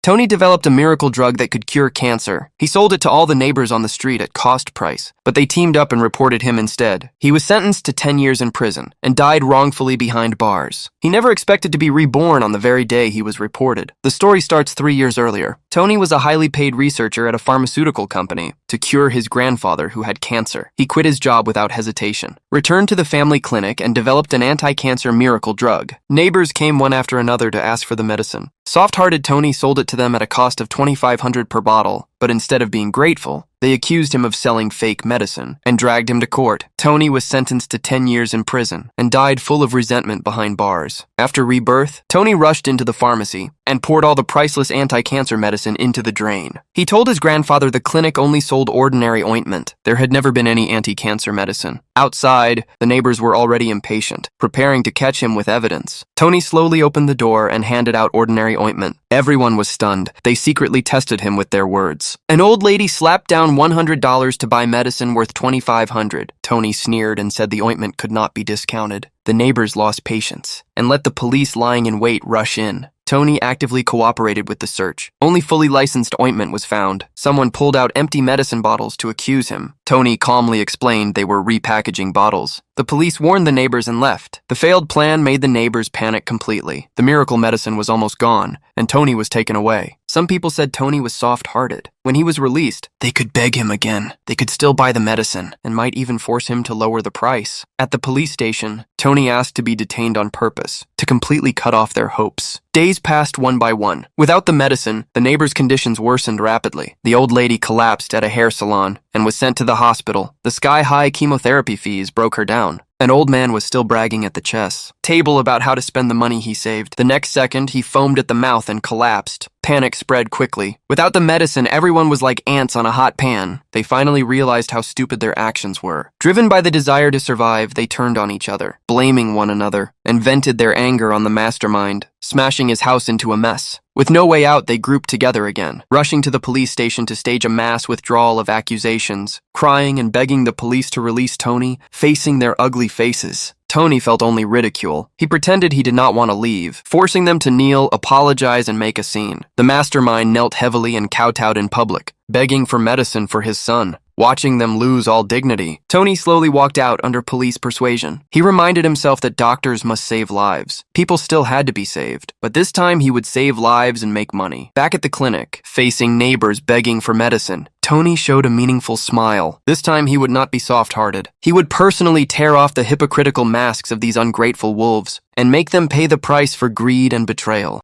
Tony developed a miracle drug that could cure cancer. He sold it to all the neighbors on the street at cost price, but they teamed up and reported him instead. He was sentenced to 10 years in prison and died wrongfully behind bars. He never expected to be reborn on the very day he was reported. The story starts 3 years earlier. Tony was a highly paid researcher at a pharmaceutical company to cure his grandfather who had cancer. He quit his job without hesitation, returned to the family clinic, and developed an anti-cancer miracle drug. Neighbors came one after another to ask for the medicine. Soft-hearted Tony sold it to them at a cost of $2,500 per bottle, but instead of being grateful, they accused him of selling fake medicine and dragged him to court. Tony was sentenced to 10 years in prison and died full of resentment behind bars. After rebirth, Tony rushed into the pharmacy and poured all the priceless anti-cancer medicine into the drain. He told his grandfather the clinic only sold ordinary ointment. There had never been any anti-cancer medicine. Outside, the neighbors were already impatient, preparing to catch him with evidence. Tony slowly opened the door and handed out ordinary ointment. Everyone was stunned. They secretly tested him with their words. An old lady slapped down $100 to buy medicine worth $2,500. Tony sneered and said the ointment could not be discounted. The neighbors lost patience and let the police lying in wait rush in. Tony actively cooperated with the search. Only fully licensed ointment was found. Someone pulled out empty medicine bottles to accuse him. Tony calmly explained they were repackaging bottles. The police warned the neighbors and left. The failed plan made the neighbors panic completely. The miracle medicine was almost gone, and Tony was taken away. Some people said Tony was soft-hearted. When he was released, they could beg him again. They could still buy the medicine, and might even force him to lower the price. At the police station, Tony asked to be detained on purpose, to completely cut off their hopes. Days passed one by one. Without the medicine, the neighbors' conditions worsened rapidly. The old lady collapsed at a hair salon and was sent to the hospital. The sky-high chemotherapy fees broke her down. An old man was still bragging at the chess table about how to spend the money he saved. The next second, he foamed at the mouth and collapsed. Panic spread quickly. Without the medicine, everyone was like ants on a hot pan. They finally realized how stupid their actions were. Driven by the desire to survive, they turned on each other, blaming one another, and vented their anger on the mastermind, smashing his house into a mess. With no way out, they grouped together again, rushing to the police station to stage a mass withdrawal of accusations, crying and begging the police to release Tony, facing their ugly faces. Tony felt only ridicule. He pretended he did not want to leave, forcing them to kneel, apologize, and make a scene. The mastermind knelt heavily and kowtowed in public, begging for medicine for his son. Watching them lose all dignity, Tony slowly walked out under police persuasion. He reminded himself that doctors must save lives. People still had to be saved, but this time he would save lives and make money. Back at the clinic, facing neighbors begging for medicine, Tony showed a meaningful smile. This time he would not be soft-hearted. He would personally tear off the hypocritical masks of these ungrateful wolves and make them pay the price for greed and betrayal.